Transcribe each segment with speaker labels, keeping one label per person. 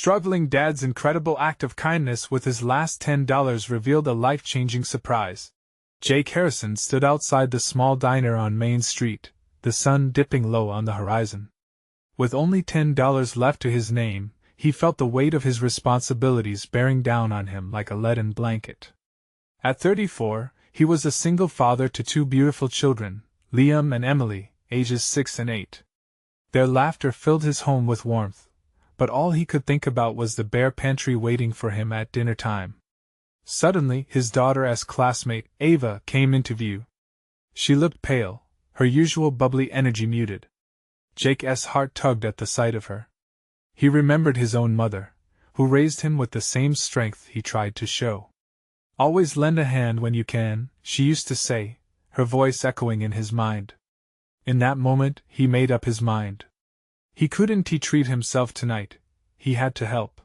Speaker 1: struggling dad's incredible act of kindness with his last $10 revealed a life-changing surprise. Jake Harrison stood outside the small diner on Main Street, the sun dipping low on the horizon. With only $10 left to his name, he felt the weight of his responsibilities bearing down on him like a leaden blanket. At 34, he was a single father to two beautiful children, Liam and Emily, ages 6 and 8. Their laughter filled his home with warmth, but all he could think about was the bare pantry waiting for him at dinner time. Suddenly, his daughter's classmate, Ava, came into view. She looked pale, her usual bubbly energy muted. Jake's heart tugged at the sight of her. He remembered his own mother, who raised him with the same strength he tried to show. "Always lend a hand when you can," she used to say, her voice echoing in his mind. In that moment, he made up his mind. He couldn't treat himself tonight, he had to help.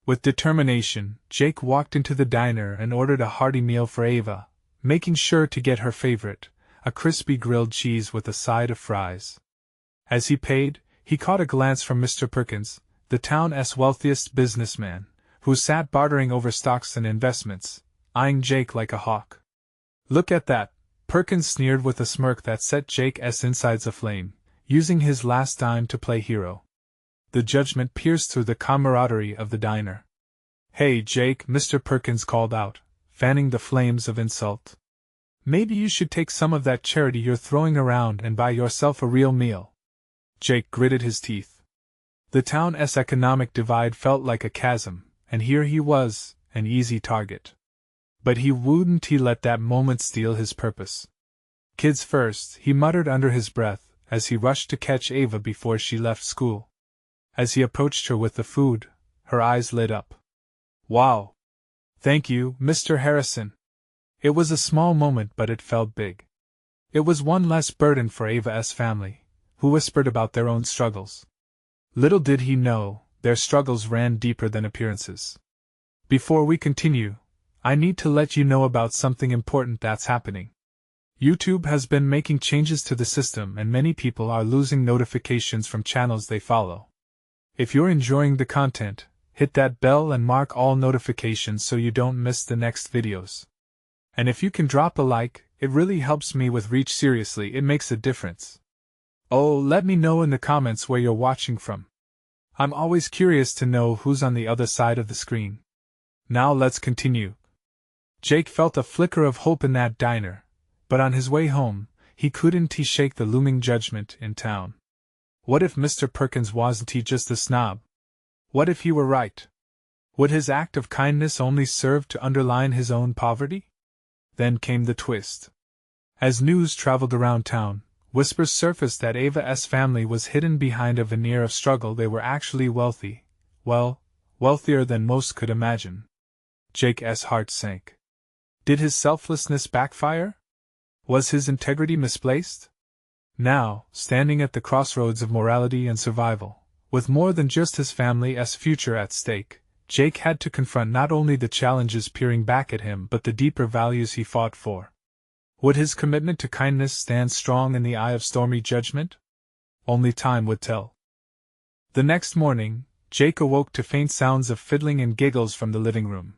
Speaker 1: With determination, Jake walked into the diner and ordered a hearty meal for Ava, making sure to get her favorite, a crispy grilled cheese with a side of fries. As he paid, he caught a glance from Mr. Perkins, the town's wealthiest businessman, who sat bartering over stocks and investments, eyeing Jake like a hawk. "Look at that," Perkins sneered with a smirk that set Jake's insides aflame, using his last dime to play hero. The judgment pierced through the camaraderie of the diner. "Hey, Jake," Mr. Perkins called out, fanning the flames of insult. "Maybe you should take some of that charity you're throwing around and buy yourself a real meal." Jake gritted his teeth. The town's economic divide felt like a chasm, and here he was, an easy target. But he wouldn't let that moment steal his purpose. "Kids first," he muttered under his breath, as he rushed to catch Ava before she left school. As he approached her with the food, her eyes lit up. "Wow! Thank you, Mr. Harrison." It was a small moment, but it felt big. It was one less burden for Ava's family, who whispered about their own struggles. Little did he know, their struggles ran deeper than appearances. Before we continue, I need to let you know about something important that's happening. YouTube has been making changes to the system and many people are losing notifications from channels they follow. If you're enjoying the content, hit that bell and mark all notifications so you don't miss the next videos. And if you can drop a like, it really helps me with reach. Seriously, it makes a difference. Oh, let me know in the comments where you're watching from. I'm always curious to know who's on the other side of the screen. Now let's continue. Jake felt a flicker of hope in that diner, but on his way home, he couldn't shake the looming judgment in town. What if Mr. Perkins wasn't just a snob? What if he were right? Would his act of kindness only serve to underline his own poverty? Then came the twist. As news traveled around town, whispers surfaced that Ava's family was hidden behind a veneer of struggle. They were actually wealthy, well, wealthier than most could imagine. Jake's heart sank. Did his selflessness backfire? Was his integrity misplaced? Now, standing at the crossroads of morality and survival, with more than just his family's future at stake, Jake had to confront not only the challenges peering back at him but the deeper values he fought for. Would his commitment to kindness stand strong in the eye of stormy judgment? Only time would tell. The next morning, Jake awoke to faint sounds of fiddling and giggles from the living room.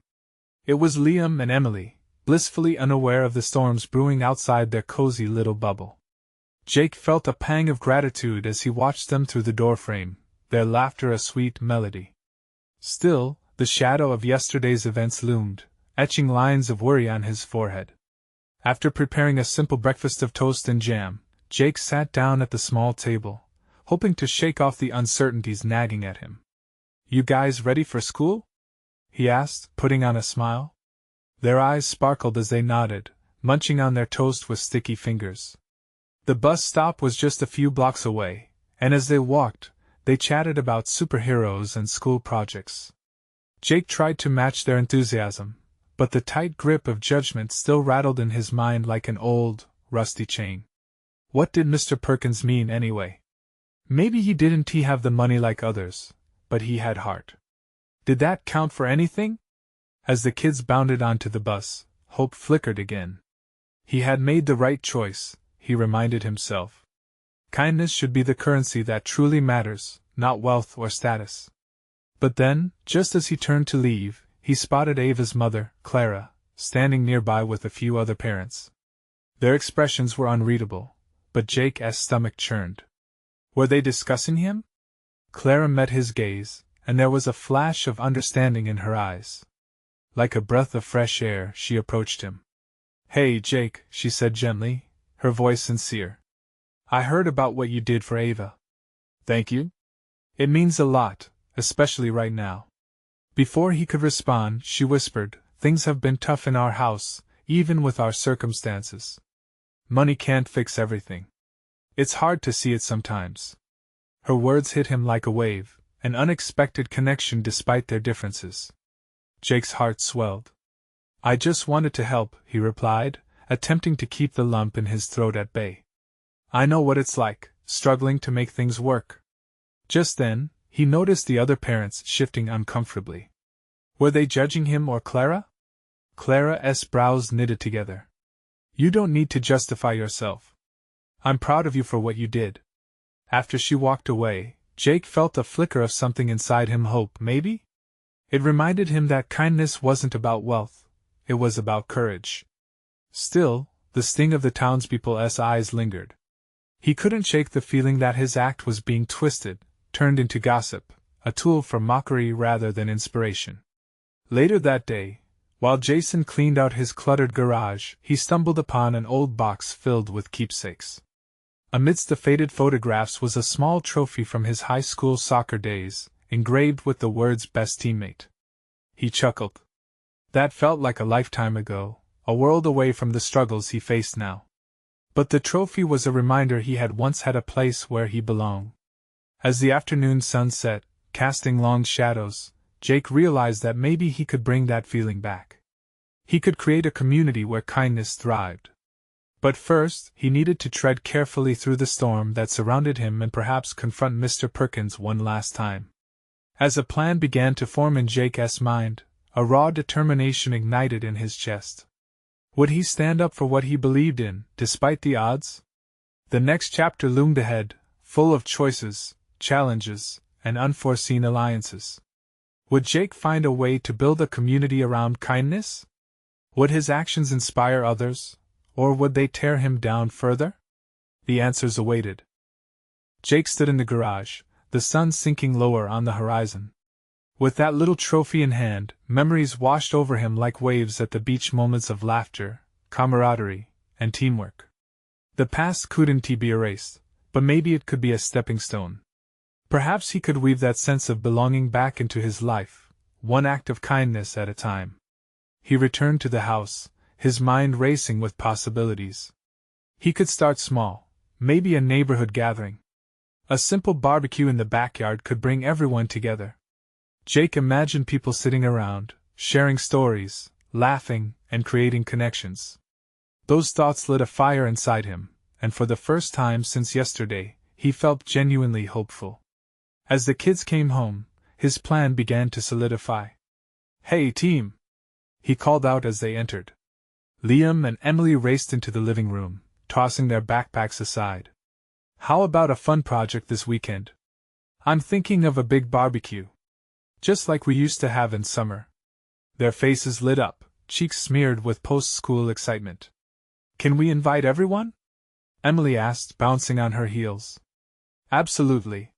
Speaker 1: It was Liam and Emily, blissfully unaware of the storms brewing outside their cozy little bubble. Jake felt a pang of gratitude as he watched them through the doorframe, their laughter a sweet melody. Still, the shadow of yesterday's events loomed, etching lines of worry on his forehead. After preparing a simple breakfast of toast and jam, Jake sat down at the small table, hoping to shake off the uncertainties nagging at him. "You guys ready for school?" he asked, putting on a smile. Their eyes sparkled as they nodded, munching on their toast with sticky fingers. The bus stop was just a few blocks away, and as they walked, they chatted about superheroes and school projects. Jake tried to match their enthusiasm, but the tight grip of judgment still rattled in his mind like an old, rusty chain. What did Mr. Perkins mean anyway? Maybe he didn't have the money like others, but he had heart. Did that count for anything? As the kids bounded onto the bus, hope flickered again. He had made the right choice, he reminded himself. Kindness should be the currency that truly matters, not wealth or status. But then, just as he turned to leave, he spotted Ava's mother, Clara, standing nearby with a few other parents. Their expressions were unreadable, but Jake's stomach churned. Were they discussing him? Clara met his gaze, and there was a flash of understanding in her eyes. Like a breath of fresh air, she approached him. "Hey, Jake," she said gently, her voice sincere. "I heard about what you did for Ava." "Thank you. It means a lot, especially right now." Before he could respond, she whispered, "Things have been tough in our house, even with our circumstances. Money can't fix everything. It's hard to see it sometimes." Her words hit him like a wave, an unexpected connection despite their differences. Jake's heart swelled. "I just wanted to help," he replied, attempting to keep the lump in his throat at bay. "I know what it's like, struggling to make things work." Just then, he noticed the other parents shifting uncomfortably. Were they judging him or Clara? Clara's brows knitted together. "You don't need to justify yourself. I'm proud of you for what you did." After she walked away, Jake felt a flicker of something inside him, hope, maybe? It reminded him that kindness wasn't about wealth, it was about courage. Still, the sting of the townspeople's eyes lingered. He couldn't shake the feeling that his act was being twisted, turned into gossip, a tool for mockery rather than inspiration. Later that day, while Jason cleaned out his cluttered garage, he stumbled upon an old box filled with keepsakes. Amidst the faded photographs was a small trophy from his high school soccer days, engraved with the words "best teammate." He chuckled. That felt like a lifetime ago, a world away from the struggles he faced now. But the trophy was a reminder he had once had a place where he belonged. As the afternoon sun set, casting long shadows, Jake realized that maybe he could bring that feeling back. He could create a community where kindness thrived. But first, he needed to tread carefully through the storm that surrounded him and perhaps confront Mr. Perkins one last time. As a plan began to form in Jake's mind, a raw determination ignited in his chest. Would he stand up for what he believed in, despite the odds? The next chapter loomed ahead, full of choices, challenges, and unforeseen alliances. Would Jake find a way to build a community around kindness? Would his actions inspire others, or would they tear him down further? The answers awaited. Jake stood in the garage, the sun sinking lower on the horizon. With that little trophy in hand, memories washed over him like waves at the beach, moments of laughter, camaraderie, and teamwork. The past couldn't be erased, but maybe it could be a stepping stone. Perhaps he could weave that sense of belonging back into his life, one act of kindness at a time. He returned to the house, his mind racing with possibilities. He could start small, maybe a neighborhood gathering. A simple barbecue in the backyard could bring everyone together. Jake imagined people sitting around, sharing stories, laughing, and creating connections. Those thoughts lit a fire inside him, and for the first time since yesterday, he felt genuinely hopeful. As the kids came home, his plan began to solidify. "Hey, team!" he called out as they entered. Liam and Emily raced into the living room, tossing their backpacks aside. "How about a fun project this weekend? I'm thinking of a big barbecue. Just like we used to have in summer." Their faces lit up, cheeks smeared with post-school excitement. "Can we invite everyone?" Emily asked, bouncing on her heels. "Absolutely."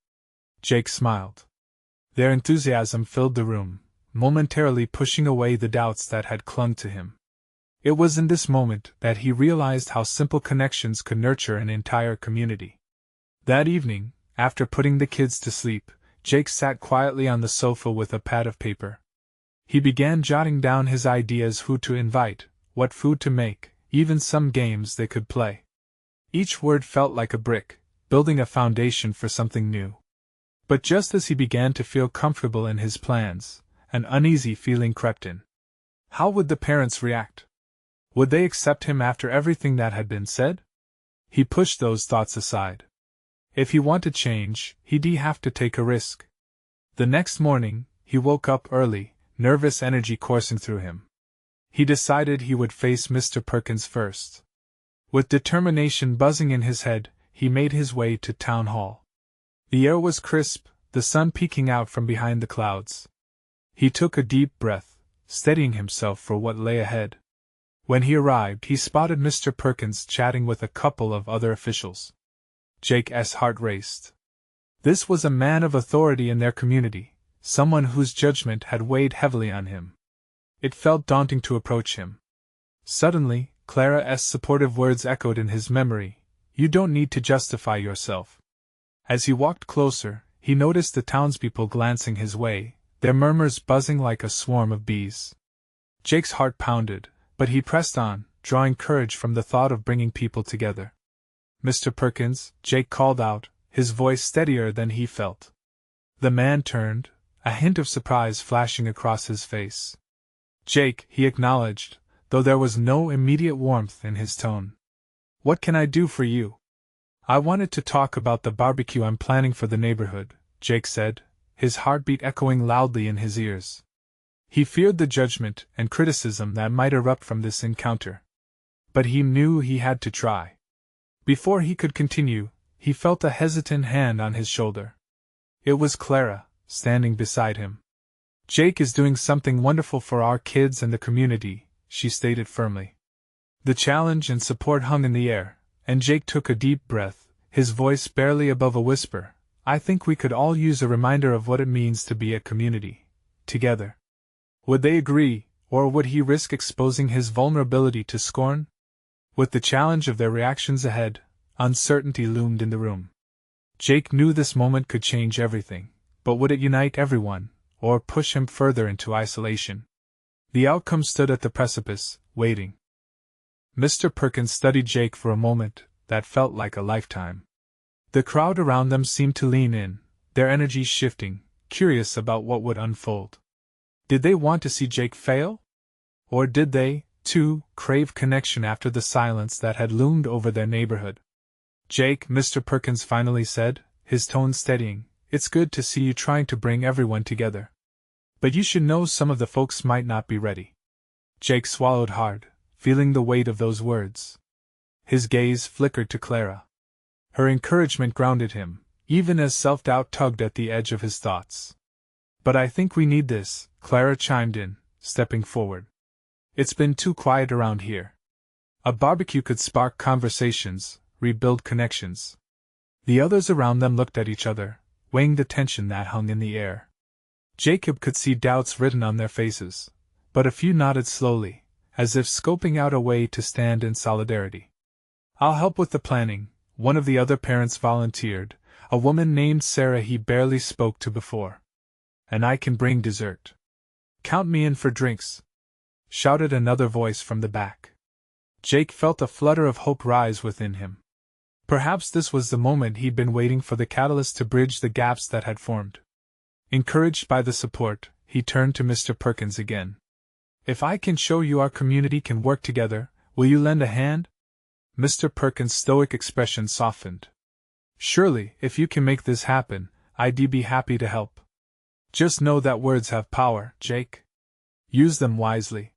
Speaker 1: Jake smiled. Their enthusiasm filled the room, momentarily pushing away the doubts that had clung to him. It was in this moment that he realized how simple connections could nurture an entire community. That evening, after putting the kids to sleep, Jake sat quietly on the sofa with a pad of paper. He began jotting down his ideas: who to invite, what food to make, even some games they could play. Each word felt like a brick, building a foundation for something new. But just as he began to feel comfortable in his plans, an uneasy feeling crept in. How would the parents react? Would they accept him after everything that had been said? He pushed those thoughts aside. If he wanted change, he'd have to take a risk. The next morning, he woke up early, nervous energy coursing through him. He decided he would face Mr. Perkins first. With determination buzzing in his head, he made his way to Town Hall. The air was crisp, the sun peeking out from behind the clouds. He took a deep breath, steadying himself for what lay ahead. When he arrived, he spotted Mr. Perkins chatting with a couple of other officials. Jake's heart raced. This was a man of authority in their community, someone whose judgment had weighed heavily on him. It felt daunting to approach him. Suddenly, Clara's supportive words echoed in his memory, "You don't need to justify yourself." As he walked closer, he noticed the townspeople glancing his way, their murmurs buzzing like a swarm of bees. Jake's heart pounded, but he pressed on, drawing courage from the thought of bringing people together. "Mr. Perkins," Jake called out, his voice steadier than he felt. The man turned, a hint of surprise flashing across his face. "Jake," he acknowledged, though there was no immediate warmth in his tone. "What can I do for you?" "I wanted to talk about the barbecue I'm planning for the neighborhood," Jake said, his heartbeat echoing loudly in his ears. He feared the judgment and criticism that might erupt from this encounter. But he knew he had to try. Before he could continue, he felt a hesitant hand on his shoulder. It was Clara, standing beside him. "Jake is doing something wonderful for our kids and the community," she stated firmly. The challenge and support hung in the air, and Jake took a deep breath, his voice barely above a whisper. "I think we could all use a reminder of what it means to be a community, together." Would they agree, or would he risk exposing his vulnerability to scorn? With the challenge of their reactions ahead, uncertainty loomed in the room. Jake knew this moment could change everything, but would it unite everyone, or push him further into isolation? The outcome stood at the precipice, waiting. Mr. Perkins studied Jake for a moment that felt like a lifetime. The crowd around them seemed to lean in, their energy shifting, curious about what would unfold. Did they want to see Jake fail? Or did they, too, crave connection after the silence that had loomed over their neighborhood? "Jake," Mr. Perkins finally said, his tone steadying, "it's good to see you trying to bring everyone together. But you should know some of the folks might not be ready." Jake swallowed hard, feeling the weight of those words. His gaze flickered to Clara. Her encouragement grounded him, even as self-doubt tugged at the edge of his thoughts. "But I think we need this," Clara chimed in, stepping forward. "It's been too quiet around here. A barbecue could spark conversations, rebuild connections." The others around them looked at each other, weighing the tension that hung in the air. Jacob could see doubts written on their faces, but a few nodded slowly, as if scoping out a way to stand in solidarity. "I'll help with the planning," one of the other parents volunteered, a woman named Sarah he barely spoke to before. "And I can bring dessert." "Count me in for drinks," shouted another voice from the back. Jake felt a flutter of hope rise within him. Perhaps this was the moment he'd been waiting for, the catalyst to bridge the gaps that had formed. Encouraged by the support, he turned to Mr. Perkins again. "If I can show you our community can work together, will you lend a hand?" Mr. Perkins' stoic expression softened. "Surely, if you can make this happen, I'd be happy to help. Just know that words have power, Jake. Use them wisely."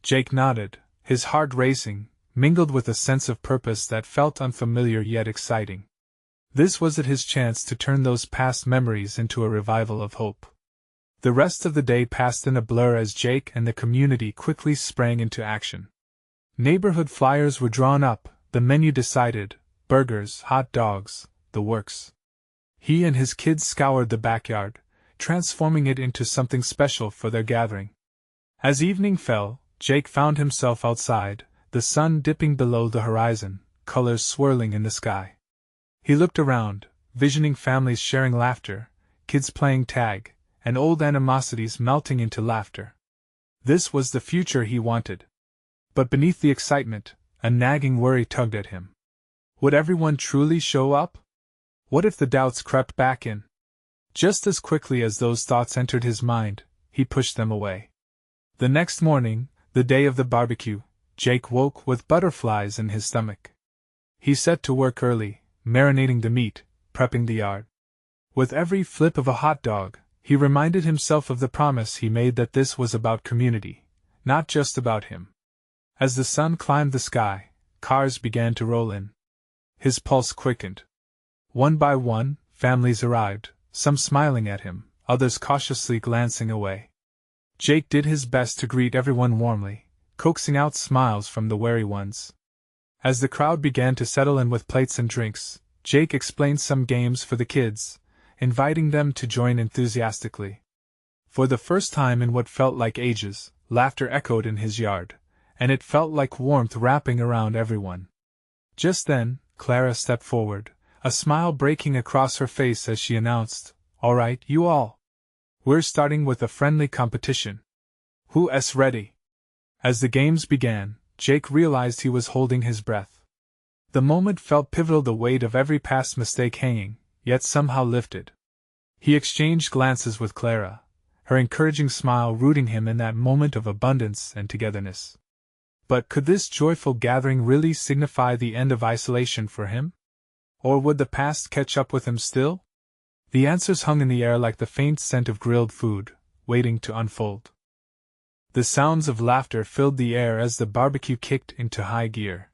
Speaker 1: Jake nodded, his heart racing, mingled with a sense of purpose that felt unfamiliar yet exciting. This was his chance to turn those past memories into a revival of hope. The rest of the day passed in a blur as Jake and the community quickly sprang into action. Neighborhood flyers were drawn up, the menu decided, burgers, hot dogs, the works. He and his kids scoured the backyard, transforming it into something special for their gathering. As evening fell, Jake found himself outside, the sun dipping below the horizon, colors swirling in the sky. He looked around, visioning families sharing laughter, kids playing tag, and old animosities melting into laughter. This was the future he wanted. But beneath the excitement, a nagging worry tugged at him. Would everyone truly show up? What if the doubts crept back in? Just as quickly as those thoughts entered his mind, he pushed them away. The next morning, the day of the barbecue, Jake woke with butterflies in his stomach. He set to work early, marinating the meat, prepping the yard. With every flip of a hot dog, he reminded himself of the promise he made that this was about community, not just about him. As the sun climbed the sky, cars began to roll in. His pulse quickened. One by one, families arrived, some smiling at him, others cautiously glancing away. Jake did his best to greet everyone warmly, coaxing out smiles from the wary ones. As the crowd began to settle in with plates and drinks, Jake explained some games for the kids, inviting them to join enthusiastically. For the first time in what felt like ages, laughter echoed in his yard, and it felt like warmth wrapping around everyone. Just then, Clara stepped forward, a smile breaking across her face as she announced, "All right, you all. We're starting with a friendly competition. Who's ready?" As the games began, Jake realized he was holding his breath. The moment felt pivotal, the weight of every past mistake hanging, yet somehow lifted. He exchanged glances with Clara, her encouraging smile rooting him in that moment of abundance and togetherness. But could this joyful gathering really signify the end of isolation for him? Or would the past catch up with him still? The answers hung in the air like the faint scent of grilled food, waiting to unfold. The sounds of laughter filled the air as the barbecue kicked into high gear.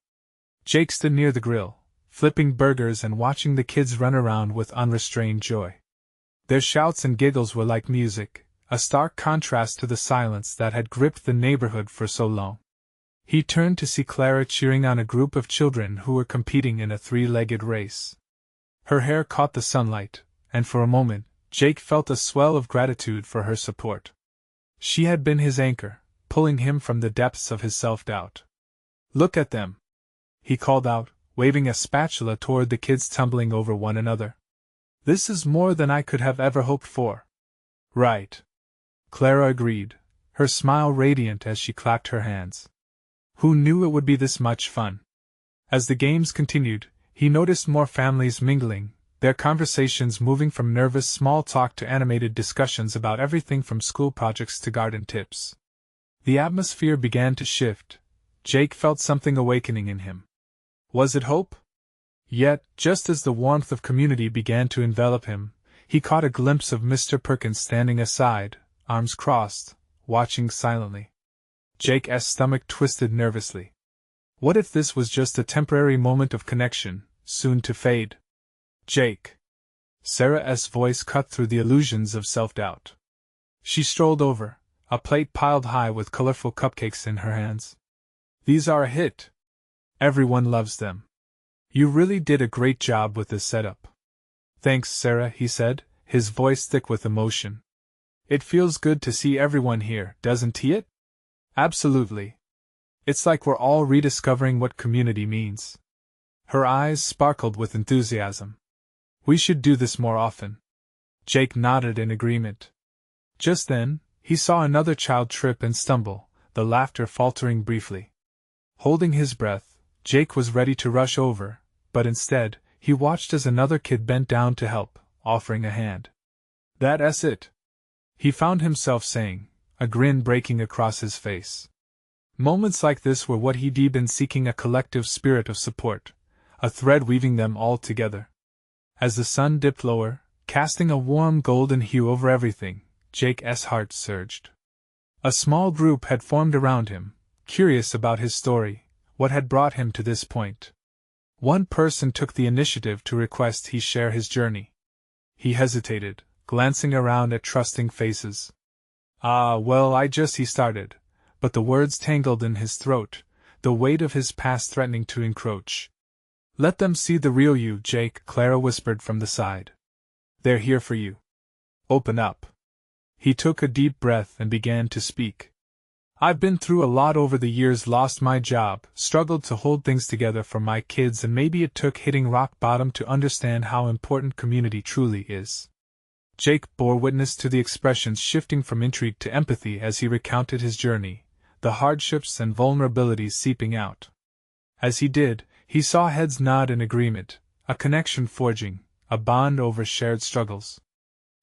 Speaker 1: Jake stood near the grill, flipping burgers and watching the kids run around with unrestrained joy. Their shouts and giggles were like music, a stark contrast to the silence that had gripped the neighborhood for so long. He turned to see Clara cheering on a group of children who were competing in a three-legged race. Her hair caught the sunlight, and for a moment, Jake felt a swell of gratitude for her support. She had been his anchor, pulling him from the depths of his self-doubt. "Look at them!" he called out, waving a spatula toward the kids tumbling over one another. "This is more than I could have ever hoped for." "Right," Clara agreed, her smile radiant as she clapped her hands. Who knew it would be this much fun? As the games continued, he noticed more families mingling, their conversations moving from nervous small talk to animated discussions about everything from school projects to garden tips. The atmosphere began to shift. Jake felt something awakening in him. Was it hope? Yet, just as the warmth of community began to envelop him, he caught a glimpse of Mr. Perkins standing aside, arms crossed, watching silently. Jake's stomach twisted nervously. What if this was just a temporary moment of connection, soon to fade? "Jake." Sarah's voice cut through the illusions of self-doubt. She strolled over, a plate piled high with colorful cupcakes in her hands. "These are a hit. Everyone loves them. You really did a great job with this setup." "Thanks, Sarah," he said, his voice thick with emotion. "It feels good to see everyone here, doesn't it?" "Absolutely. It's like we're all rediscovering what community means." Her eyes sparkled with enthusiasm. "We should do this more often." Jake nodded in agreement. Just then, he saw another child trip and stumble, the laughter faltering briefly. Holding his breath, Jake was ready to rush over, but instead, he watched as another kid bent down to help, offering a hand. "That's it," he found himself saying, a grin breaking across his face. Moments like this were what he'd been seeking, a collective spirit of support, a thread weaving them all together. As the sun dipped lower, casting a warm golden hue over everything, Jake's heart surged. A small group had formed around him, curious about his story, what had brought him to this point. One person took the initiative to request he share his journey. He hesitated, glancing around at trusting faces. He started, but the words tangled in his throat, the weight of his past threatening to encroach. "Let them see the real you, Jake," Clara whispered from the side. "They're here for you. Open up." He took a deep breath and began to speak. "I've been through a lot over the years, lost my job, struggled to hold things together for my kids, and maybe it took hitting rock bottom to understand how important community truly is." Jake bore witness to the expressions shifting from intrigue to empathy as he recounted his journey, the hardships and vulnerabilities seeping out. As he did, he saw heads nod in agreement, a connection forging, a bond over shared struggles.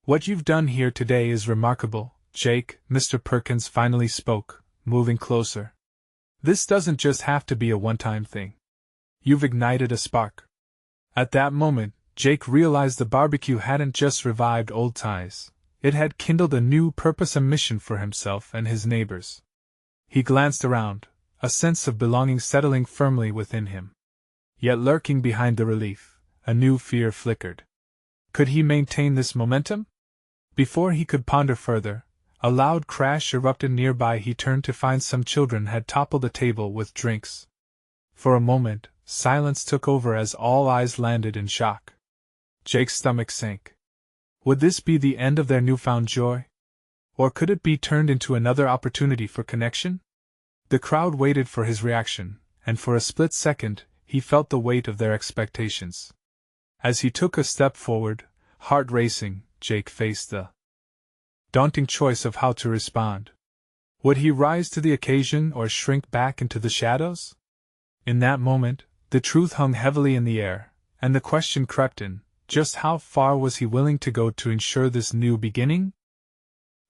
Speaker 1: "What you've done here today is remarkable, Jake," Mr. Perkins finally spoke, moving closer. "This doesn't just have to be a one-time thing. You've ignited a spark." At that moment, Jake realized the barbecue hadn't just revived old ties, it had kindled a new purpose and mission for himself and his neighbors. He glanced around, a sense of belonging settling firmly within him. Yet lurking behind the relief, a new fear flickered. Could he maintain this momentum? Before he could ponder further, a loud crash erupted nearby. He turned to find some children had toppled a table with drinks. For a moment, silence took over as all eyes landed in shock. Jake's stomach sank. Would this be the end of their newfound joy? Or could it be turned into another opportunity for connection? The crowd waited for his reaction, and for a split second, he felt the weight of their expectations. As he took a step forward, heart racing, Jake faced the daunting choice of how to respond. Would he rise to the occasion or shrink back into the shadows? In that moment, the truth hung heavily in the air, and the question crept in: just how far was he willing to go to ensure this new beginning?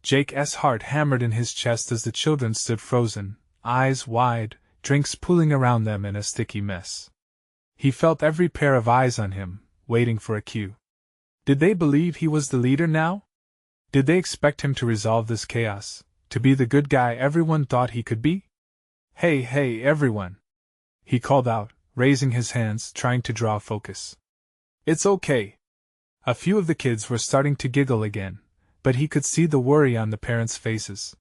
Speaker 1: Jake's heart hammered in his chest as the children stood frozen, eyes wide, drinks pooling around them in a sticky mess. He felt every pair of eyes on him, waiting for a cue. Did they believe he was the leader now? Did they expect him to resolve this chaos, to be the good guy everyone thought he could be? Hey, everyone! He called out, raising his hands, trying to draw focus. It's okay. A few of the kids were starting to giggle again, but he could see the worry on the parents' faces.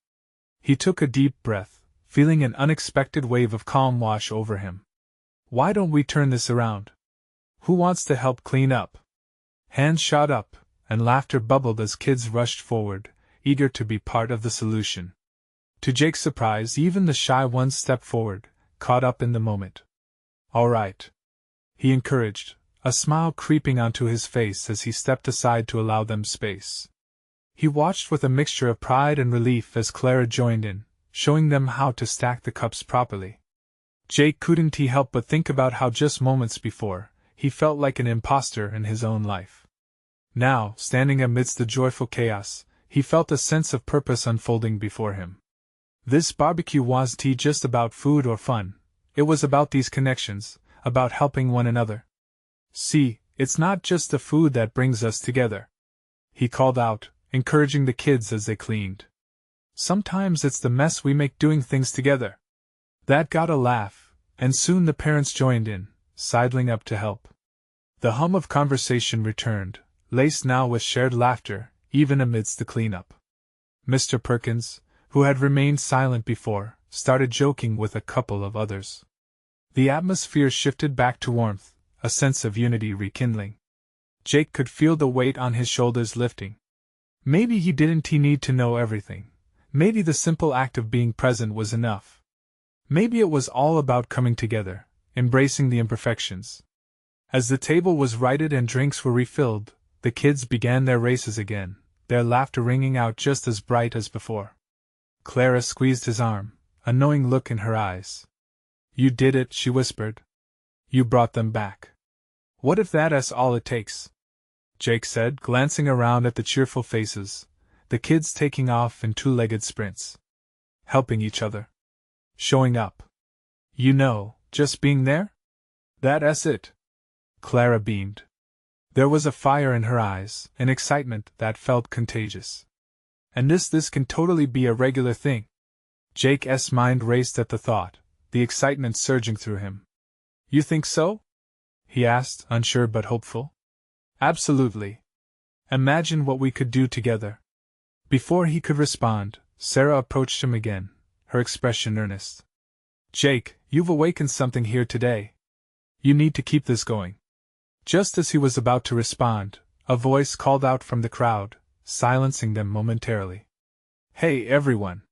Speaker 1: He took a deep breath, feeling an unexpected wave of calm wash over him. Why don't we turn this around? Who wants to help clean up? Hands shot up, and laughter bubbled as kids rushed forward, eager to be part of the solution. To Jake's surprise, even the shy ones stepped forward, caught up in the moment. All right, he encouraged, a smile creeping onto his face as he stepped aside to allow them space. He watched with a mixture of pride and relief as Clara joined in, showing them how to stack the cups properly. Jake couldn't help but think about how just moments before, he felt like an imposter in his own life. Now, standing amidst the joyful chaos, he felt a sense of purpose unfolding before him. This barbecue wasn't just about food or fun, it was about these connections, about helping one another. See, it's not just the food that brings us together, he called out, encouraging the kids as they cleaned. Sometimes it's the mess we make doing things together. That got a laugh, and soon the parents joined in, sidling up to help. The hum of conversation returned, laced now with shared laughter, even amidst the cleanup. Mr. Perkins, who had remained silent before, started joking with a couple of others. The atmosphere shifted back to warmth, a sense of unity rekindling. Jake could feel the weight on his shoulders lifting. Maybe he didn't need to know everything. Maybe the simple act of being present was enough. Maybe it was all about coming together, embracing the imperfections. As the table was righted and drinks were refilled, the kids began their races again, their laughter ringing out just as bright as before. Clara squeezed his arm, a knowing look in her eyes. You did it, she whispered. You brought them back. What if that's all it takes? Jake said, glancing around at the cheerful faces, the kids taking off in two-legged sprints. Helping each other. Showing up. You know, just being there? That's it. Clara beamed. There was a fire in her eyes, an excitement that felt contagious. And this can totally be a regular thing. Jake's mind raced at the thought, the excitement surging through him. You think so? He asked, unsure but hopeful. Absolutely. Imagine what we could do together. Before he could respond, Sarah approached him again, her expression earnest. Jake, you've awakened something here today. You need to keep this going. Just as he was about to respond, a voice called out from the crowd, silencing them momentarily. Hey everyone!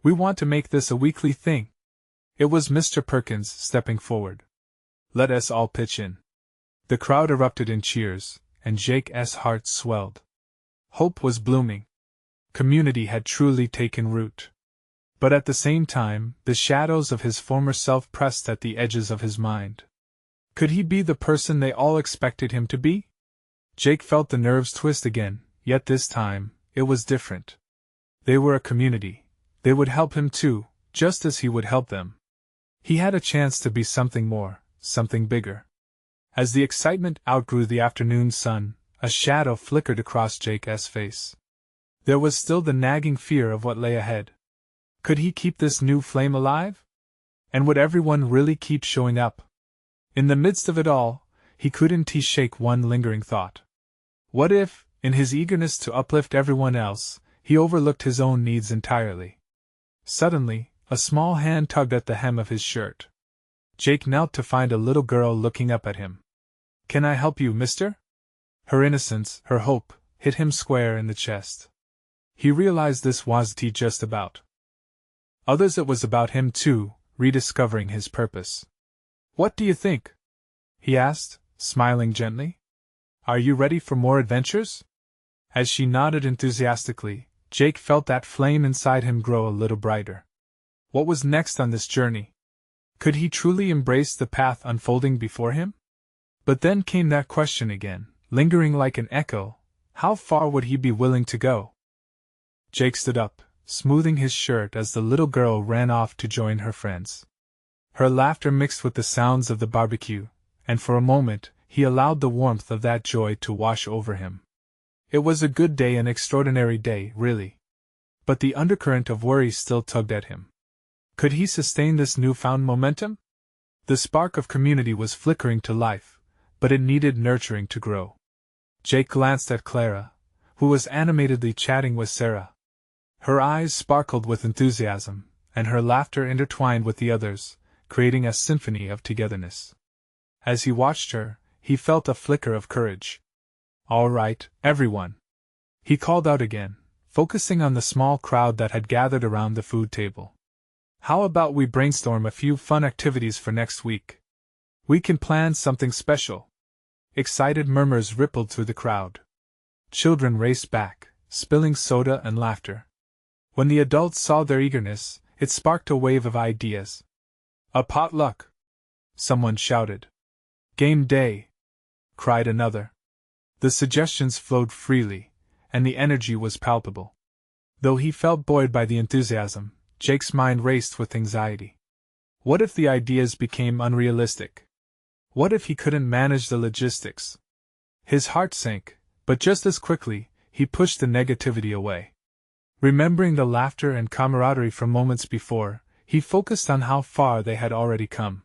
Speaker 1: We want to make this a weekly thing. It was Mr. Perkins stepping forward. Let us all pitch in. The crowd erupted in cheers, and Jake's heart swelled. Hope was blooming. Community had truly taken root. But at the same time, the shadows of his former self pressed at the edges of his mind. Could he be the person they all expected him to be? Jake felt the nerves twist again, yet this time, it was different. They were a community. They would help him too, just as he would help them. He had a chance to be something more, something bigger. As the excitement outgrew the afternoon sun, a shadow flickered across Jake's face. There was still the nagging fear of what lay ahead. Could he keep this new flame alive? And would everyone really keep showing up? In the midst of it all, he couldn't shake one lingering thought. What if, in his eagerness to uplift everyone else, he overlooked his own needs entirely? Suddenly, a small hand tugged at the hem of his shirt. Jake knelt to find a little girl looking up at him. "Can I help you, mister?" Her innocence, her hope, hit him square in the chest. He realized this wasn't just about others, it was about him too, rediscovering his purpose. "What do you think?" he asked, smiling gently. "Are you ready for more adventures?" As she nodded enthusiastically, Jake felt that flame inside him grow a little brighter. What was next on this journey? Could he truly embrace the path unfolding before him? But then came that question again, lingering like an echo: how far would he be willing to go? Jake stood up, smoothing his shirt as the little girl ran off to join her friends. Her laughter mixed with the sounds of the barbecue, and for a moment, he allowed the warmth of that joy to wash over him. It was a good day, an extraordinary day, really. But the undercurrent of worry still tugged at him. Could he sustain this newfound momentum? The spark of community was flickering to life, but it needed nurturing to grow. Jake glanced at Clara, who was animatedly chatting with Sarah. Her eyes sparkled with enthusiasm, and her laughter intertwined with the others, creating a symphony of togetherness. As he watched her, he felt a flicker of courage. "All right, everyone," he called out again, focusing on the small crowd that had gathered around the food table. "How about we brainstorm a few fun activities for next week? We can plan something special." Excited murmurs rippled through the crowd. Children raced back, spilling soda and laughter. When the adults saw their eagerness, it sparked a wave of ideas. "A potluck!" someone shouted. "Game day!" cried another. The suggestions flowed freely, and the energy was palpable. Though he felt buoyed by the enthusiasm, Jake's mind raced with anxiety. What if the ideas became unrealistic? What if he couldn't manage the logistics? His heart sank, but just as quickly, he pushed the negativity away. Remembering the laughter and camaraderie from moments before, he focused on how far they had already come.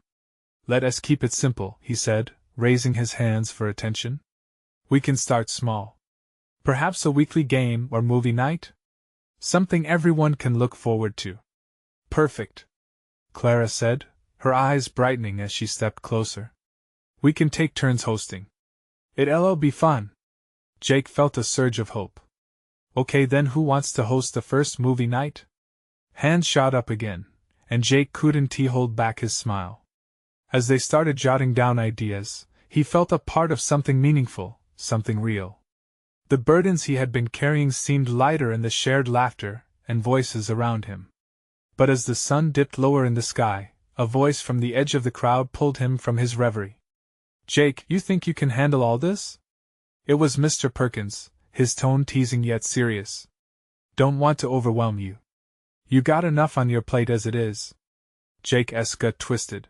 Speaker 1: "Let us keep it simple," he said, raising his hands for attention. "We can start small. Perhaps a weekly game or movie night? Something everyone can look forward to." "Perfect," Clara said, her eyes brightening as she stepped closer. "We can take turns hosting. It'll be fun." Jake felt a surge of hope. "Okay, then who wants to host the first movie night?" Hands shot up again, and Jake couldn't hold back his smile. As they started jotting down ideas, he felt a part of something meaningful, something real. The burdens he had been carrying seemed lighter in the shared laughter and voices around him. But as the sun dipped lower in the sky, a voice from the edge of the crowd pulled him from his reverie. "Jake, you think you can handle all this?" It was Mr. Perkins, his tone teasing yet serious. "Don't want to overwhelm you. You got enough on your plate as it is." Jake's gut twisted.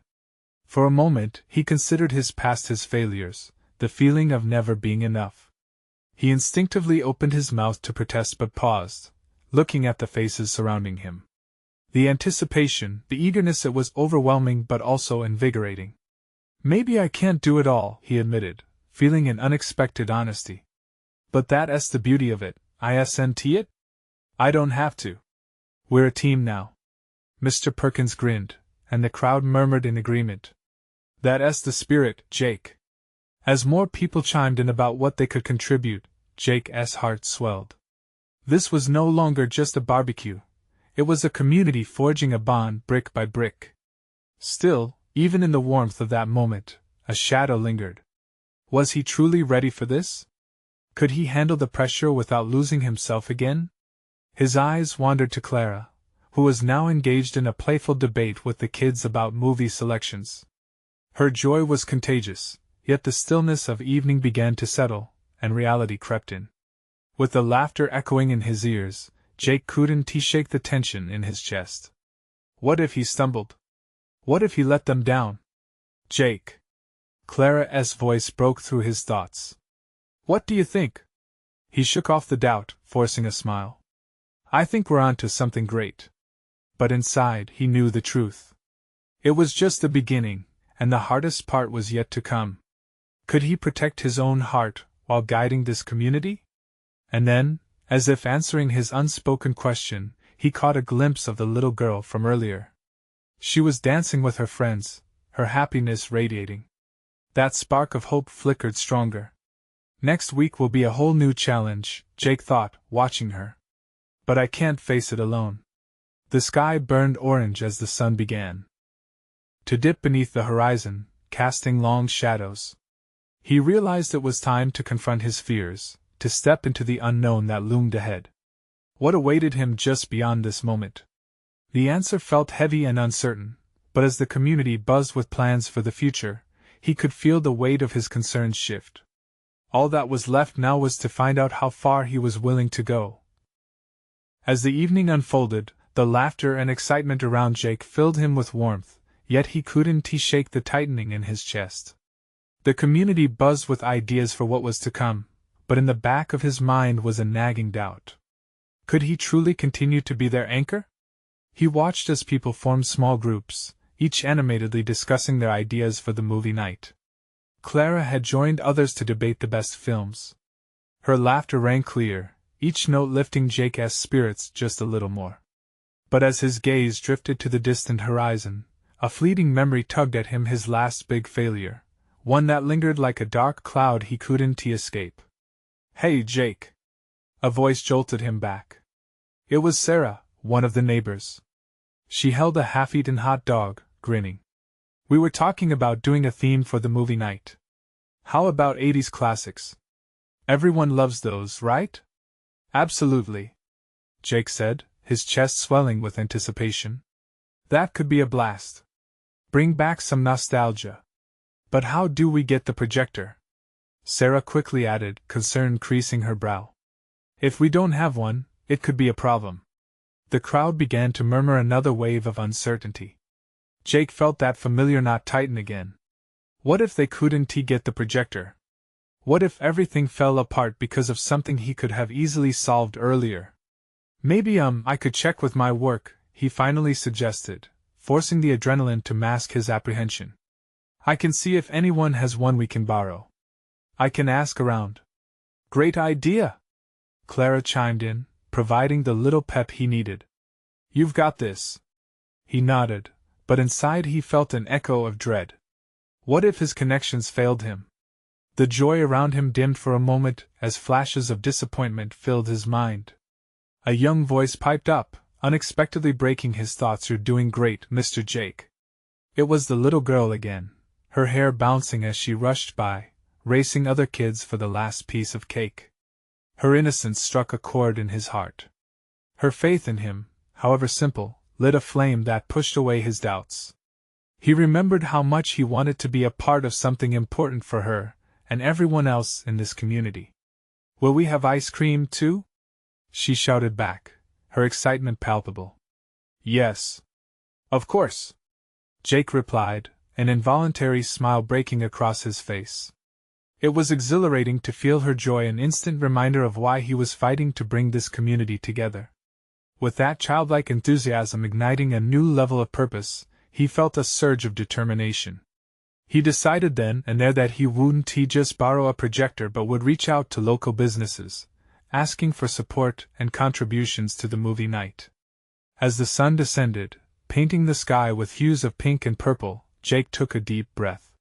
Speaker 1: For a moment, he considered his past, his failures, the feeling of never being enough. He instinctively opened his mouth to protest but paused, looking at the faces surrounding him. The anticipation, the eagerness, it was overwhelming but also invigorating. "Maybe I can't do it all," he admitted, feeling an unexpected honesty. "But that's the beauty of it, isn't it? I don't have to. We're a team now." Mr. Perkins grinned, and the crowd murmured in agreement. "That's the spirit, Jake." As more people chimed in about what they could contribute, Jake's heart swelled. This was no longer just a barbecue. It was a community forging a bond brick by brick. Still, even in the warmth of that moment, a shadow lingered. Was he truly ready for this? Could he handle the pressure without losing himself again? His eyes wandered to Clara, who was now engaged in a playful debate with the kids about movie selections. Her joy was contagious, yet the stillness of evening began to settle, and reality crept in. With the laughter echoing in his ears, Jake couldn't shake the tension in his chest. What if he stumbled? What if he let them down? "Jake!" Clara's voice broke through his thoughts. "What do you think?" He shook off the doubt, forcing a smile. "I think we're on to something great." But inside, he knew the truth. It was just the beginning, and the hardest part was yet to come. Could he protect his own heart, while guiding this community? And then, as if answering his unspoken question, he caught a glimpse of the little girl from earlier. She was dancing with her friends, her happiness radiating. That spark of hope flickered stronger. Next week will be a whole new challenge, Jake thought, watching her. But I can't face it alone. The sky burned orange as the sun began to dip beneath the horizon, casting long shadows. He realized it was time to confront his fears, to step into the unknown that loomed ahead. What awaited him just beyond this moment? The answer felt heavy and uncertain, but as the community buzzed with plans for the future, he could feel the weight of his concerns shift. All that was left now was to find out how far he was willing to go. As the evening unfolded, the laughter and excitement around Jake filled him with warmth, yet he couldn't shake the tightening in his chest. The community buzzed with ideas for what was to come, but in the back of his mind was a nagging doubt. Could he truly continue to be their anchor? He watched as people formed small groups, each animatedly discussing their ideas for the movie night. Clara had joined others to debate the best films. Her laughter rang clear, each note lifting Jake's spirits just a little more. But as his gaze drifted to the distant horizon, a fleeting memory tugged at him, his last big failure, one that lingered like a dark cloud he couldn't escape. "Hey, Jake!" A voice jolted him back. It was Sarah, one of the neighbors. She held a half-eaten hot dog, grinning. "We were talking about doing a theme for the movie night. How about 80s classics? Everyone loves those, right?" "Absolutely," Jake said, his chest swelling with anticipation. "That could be a blast. Bring back some nostalgia. But how do we get the projector?" Sarah quickly added, concern creasing her brow. "If we don't have one, it could be a problem." The crowd began to murmur, another wave of uncertainty. Jake felt that familiar knot tighten again. What if they couldn't get the projector? What if everything fell apart because of something he could have easily solved earlier? "Maybe I could check with my work," he finally suggested, forcing the adrenaline to mask his apprehension. "I can see if anyone has one we can borrow. I can ask around." "Great idea!" Clara chimed in, providing the little pep he needed. "You've got this." He nodded, but inside he felt an echo of dread. What if his connections failed him? The joy around him dimmed for a moment as flashes of disappointment filled his mind. A young voice piped up, unexpectedly breaking his thoughts. "You're doing great, Mr. Jake." It was the little girl again, her hair bouncing as she rushed by, racing other kids for the last piece of cake. Her innocence struck a chord in his heart. Her faith in him, however simple, lit a flame that pushed away his doubts. He remembered how much he wanted to be a part of something important for her, and everyone else in this community. "Will we have ice cream too?" she shouted back, her excitement palpable. "Yes. Of course," Jake replied, an involuntary smile breaking across his face. It was exhilarating to feel her joy, an instant reminder of why he was fighting to bring this community together. With that childlike enthusiasm igniting a new level of purpose, he felt a surge of determination. He decided then and there that he wouldn't just borrow a projector but would reach out to local businesses, asking for support and contributions to the movie night. As the sun descended, painting the sky with hues of pink and purple, Jake took a deep breath.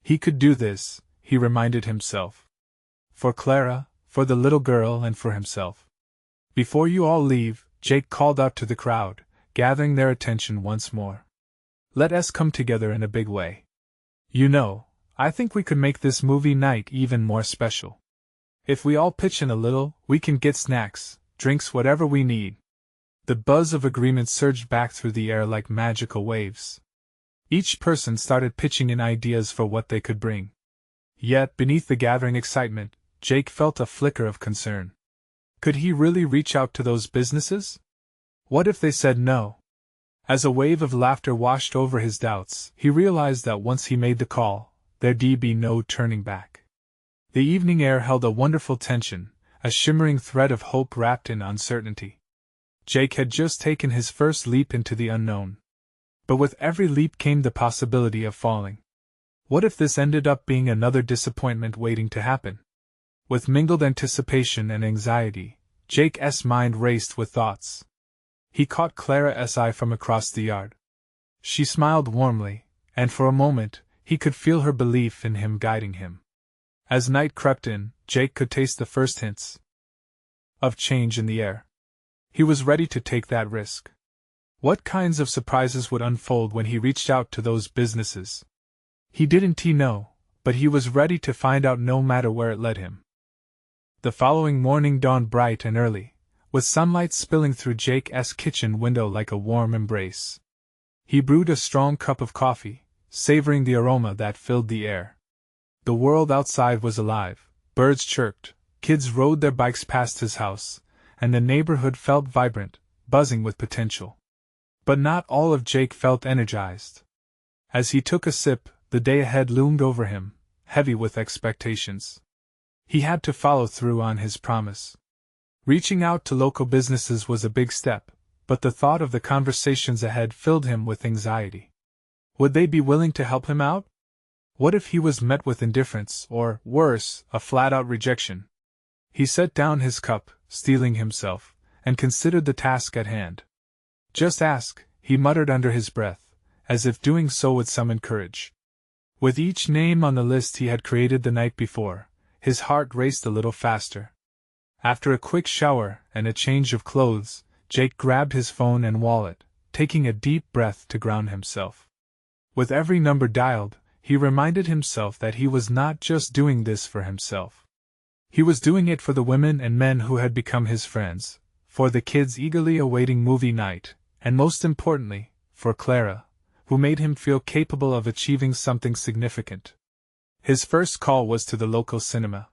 Speaker 1: He could do this, he reminded himself. For Clara, for the little girl, and for himself. "Before you all leave," Jake called out to the crowd, gathering their attention once more. "Let us come together in a big way. You know, I think we could make this movie night even more special. If we all pitch in a little, we can get snacks, drinks, whatever we need." The buzz of agreement surged back through the air like magical waves. Each person started pitching in ideas for what they could bring. Yet, beneath the gathering excitement, Jake felt a flicker of concern. Could he really reach out to those businesses? What if they said no? As a wave of laughter washed over his doubts, he realized that once he made the call, there'd be no turning back. The evening air held a wonderful tension, a shimmering thread of hope wrapped in uncertainty. Jake had just taken his first leap into the unknown. But with every leap came the possibility of falling. What if this ended up being another disappointment waiting to happen? With mingled anticipation and anxiety, Jake's mind raced with thoughts. He caught Clara's eye from across the yard. She smiled warmly, and for a moment, he could feel her belief in him guiding him. As night crept in, Jake could taste the first hints of change in the air. He was ready to take that risk. What kinds of surprises would unfold when he reached out to those businesses? He didn't know, but he was ready to find out no matter where it led him. The following morning dawned bright and early, with sunlight spilling through Jake's kitchen window like a warm embrace. He brewed a strong cup of coffee, savoring the aroma that filled the air. The world outside was alive, birds chirped, kids rode their bikes past his house, and the neighborhood felt vibrant, buzzing with potential. But not all of Jake felt energized. As he took a sip, the day ahead loomed over him, heavy with expectations. He had to follow through on his promise. Reaching out to local businesses was a big step, but the thought of the conversations ahead filled him with anxiety. Would they be willing to help him out? What if he was met with indifference, or, worse, a flat-out rejection? He set down his cup, steeling himself, and considered the task at hand. Just ask, he muttered under his breath, as if doing so would summon courage. With each name on the list he had created the night before, his heart raced a little faster. After a quick shower and a change of clothes, Jake grabbed his phone and wallet, taking a deep breath to ground himself. With every number dialed, he reminded himself that he was not just doing this for himself. He was doing it for the women and men who had become his friends, for the kids eagerly awaiting movie night, and most importantly, for Clara, who made him feel capable of achieving something significant. His first call was to the local cinema.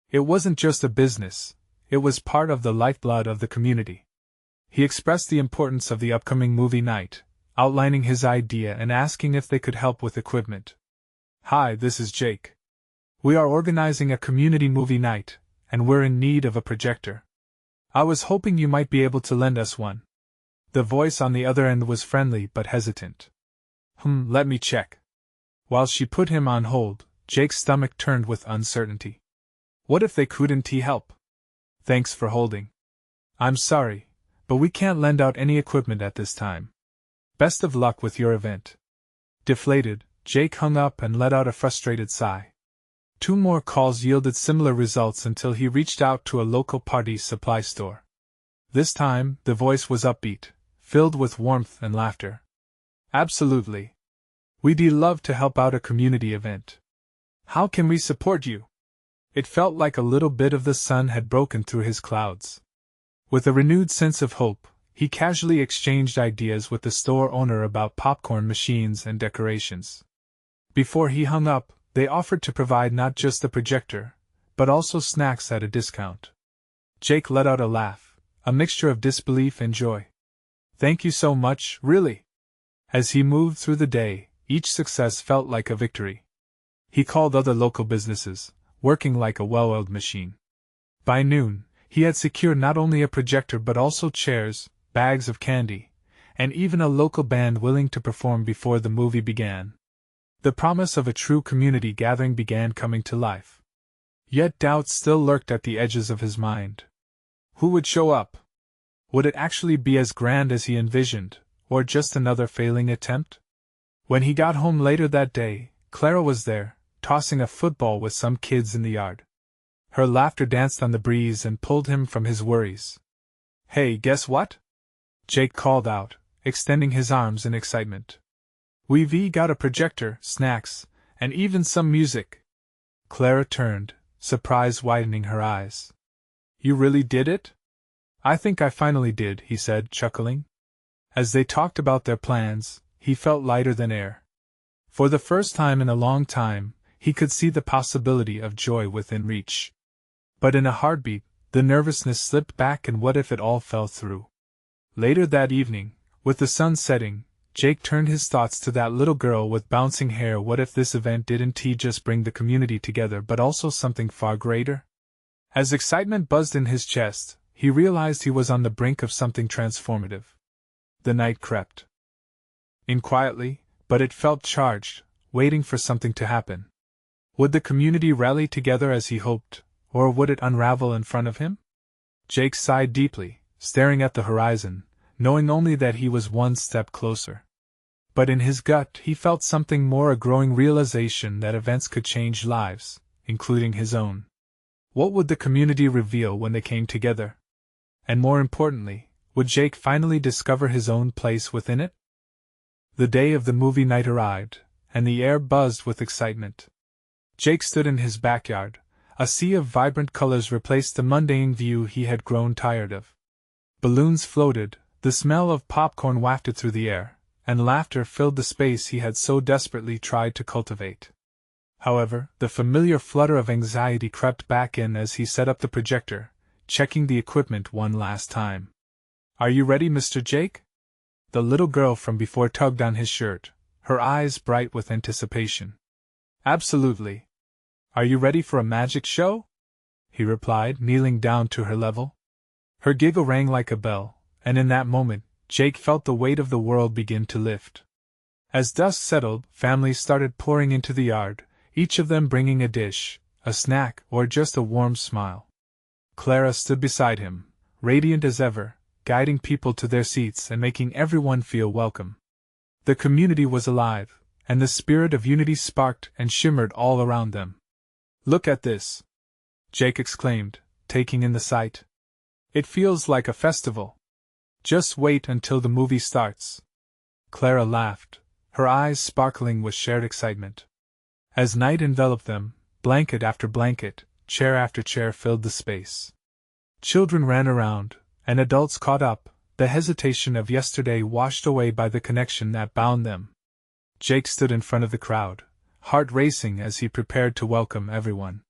Speaker 1: It wasn't just a business, it was part of the lifeblood of the community. He expressed the importance of the upcoming movie night, outlining his idea and asking if they could help with equipment. "Hi, this is Jake. We are organizing a community movie night, and we're in need of a projector. I was hoping you might be able to lend us one." The voice on the other end was friendly but hesitant. Let me check." While she put him on hold, Jake's stomach turned with uncertainty. What if they couldn't help? "Thanks for holding. I'm sorry, but we can't lend out any equipment at this time. Best of luck with your event." Deflated, Jake hung up and let out a frustrated sigh. 2 more calls yielded similar results until he reached out to a local party supply store. This time, the voice was upbeat, filled with warmth and laughter. "Absolutely. We'd love to help out a community event. How can we support you?" It felt like a little bit of the sun had broken through his clouds. With a renewed sense of hope, he casually exchanged ideas with the store owner about popcorn machines and decorations. Before he hung up, they offered to provide not just the projector, but also snacks at a discount. Jake let out a laugh, a mixture of disbelief and joy. "Thank you so much, really." As he moved through the day, each success felt like a victory. He called other local businesses, working like a well-oiled machine. By noon, he had secured not only a projector but also chairs, bags of candy, and even a local band willing to perform before the movie began. The promise of a true community gathering began coming to life. Yet doubts still lurked at the edges of his mind. Who would show up? Would it actually be as grand as he envisioned, or just another failing attempt? When he got home later that day, Clara was there, tossing a football with some kids in the yard. Her laughter danced on the breeze and pulled him from his worries. "Hey, guess what?" Jake called out, extending his arms in excitement. "We've got a projector, snacks, and even some music." Clara turned, surprise widening her eyes. "You really did it?" "I think I finally did," he said, chuckling. As they talked about their plans, he felt lighter than air. For the first time in a long time, he could see the possibility of joy within reach. But in a heartbeat, the nervousness slipped back, and what if it all fell through? Later that evening, with the sun setting, Jake turned his thoughts to that little girl with bouncing hair. What if this event didn't just bring the community together but also something far greater? As excitement buzzed in his chest, he realized he was on the brink of something transformative. The night crept in quietly, but it felt charged, waiting for something to happen. Would the community rally together as he hoped, or would it unravel in front of him? Jake sighed deeply, staring at the horizon, knowing only that he was one step closer. But in his gut he felt something more, a growing realization that events could change lives, including his own. What would the community reveal when they came together? And more importantly, would Jake finally discover his own place within it? The day of the movie night arrived, and the air buzzed with excitement. Jake stood in his backyard. A sea of vibrant colors replaced the mundane view he had grown tired of. Balloons floated, the smell of popcorn wafted through the air, and laughter filled the space he had so desperately tried to cultivate. However, the familiar flutter of anxiety crept back in as he set up the projector, checking the equipment one last time. "Are you ready, Mr. Jake?" The little girl from before tugged on his shirt, her eyes bright with anticipation. "Absolutely." "Are you ready for a magic show?" he replied, kneeling down to her level. Her giggle rang like a bell, and in that moment, Jake felt the weight of the world begin to lift. As dusk settled, families started pouring into the yard, each of them bringing a dish, a snack, or just a warm smile. Clara stood beside him, radiant as ever, guiding people to their seats and making everyone feel welcome. The community was alive, and the spirit of unity sparked and shimmered all around them. "Look at this!" Jake exclaimed, taking in the sight. "It feels like a festival. Just wait until the movie starts." Clara laughed, her eyes sparkling with shared excitement. As night enveloped them, blanket after blanket, chair after chair filled the space. Children ran around, and adults caught up, the hesitation of yesterday washed away by the connection that bound them. Jake stood in front of the crowd, heart racing as he prepared to welcome everyone.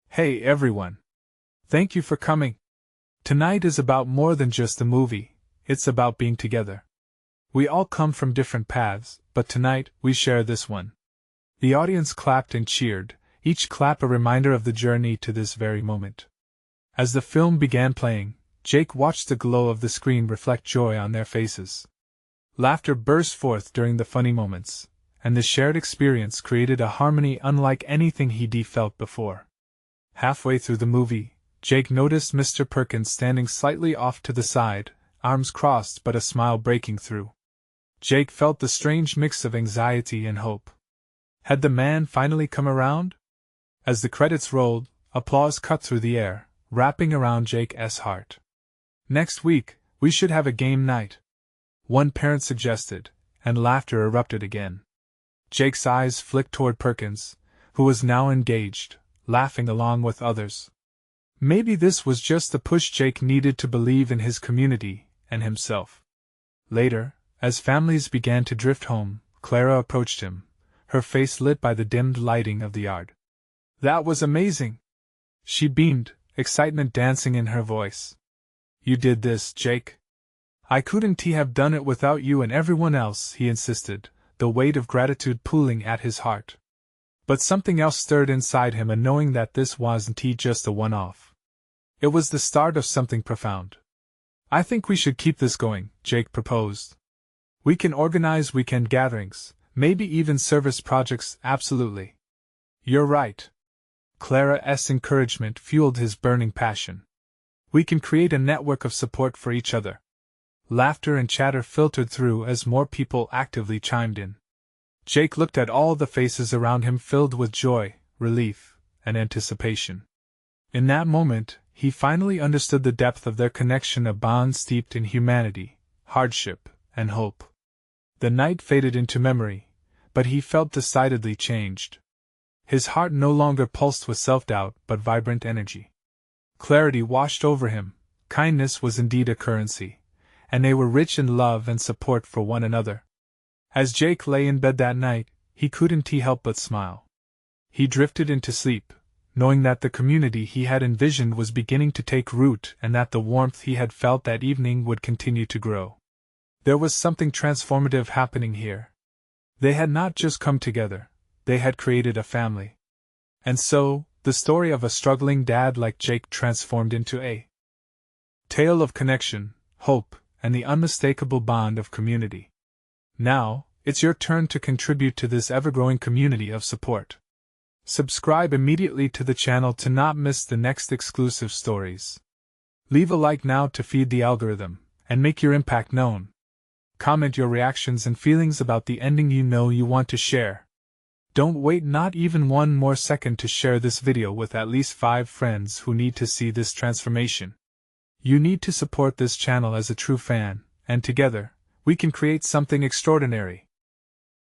Speaker 1: "Hey everyone! Thank you for coming! Tonight is about more than just a movie, it's about being together. We all come from different paths, but tonight we share this one." The audience clapped and cheered, each clap a reminder of the journey to this very moment. As the film began playing, Jake watched the glow of the screen reflect joy on their faces. Laughter burst forth during the funny moments, and the shared experience created a harmony unlike anything he'd felt before. Halfway through the movie, Jake noticed Mr. Perkins standing slightly off to the side, arms crossed but a smile breaking through. Jake felt the strange mix of anxiety and hope. Had the man finally come around? As the credits rolled, applause cut through the air, wrapping around Jake's heart. "Next week, we should have a game night," one parent suggested, and laughter erupted again. Jake's eyes flicked toward Perkins, who was now engaged, laughing along with others. Maybe this was just the push Jake needed to believe in his community and himself. Later, as families began to drift home, Clara approached him, her face lit by the dimmed lighting of the yard. "That was amazing!" She beamed, excitement dancing in her voice. "You did this, Jake." "I couldn't have done it without you and everyone else," he insisted, the weight of gratitude pulling at his heart. But something else stirred inside him, a knowing that this wasn't just a one-off. It was the start of something profound. "I think we should keep this going," Jake proposed. "We can organize weekend gatherings, maybe even service projects." "Absolutely. You're right." Clara's encouragement fueled his burning passion. "We can create a network of support for each other." Laughter and chatter filtered through as more people actively chimed in. Jake looked at all the faces around him filled with joy, relief, and anticipation. In that moment, he finally understood the depth of their connection, a bond steeped in humanity, hardship, and hope. The night faded into memory, but he felt decidedly changed. His heart no longer pulsed with self-doubt but vibrant energy. Clarity washed over him, kindness was indeed a currency, and they were rich in love and support for one another. As Jake lay in bed that night, he couldn't help but smile. He drifted into sleep, knowing that the community he had envisioned was beginning to take root and that the warmth he had felt that evening would continue to grow. There was something transformative happening here. They had not just come together, they had created a family. And so, the story of a struggling dad like Jake transformed into a tale of connection, hope, and the unmistakable bond of community. Now, it's your turn to contribute to this ever-growing community of support. Subscribe immediately to the channel to not miss the next exclusive stories. Leave a like now to feed the algorithm, and make your impact known. Comment your reactions and feelings about the ending you want to share. Don't wait not even one more second to share this video with at least 5 friends who need to see this transformation. You need to support this channel as a true fan, and together, we can create something extraordinary.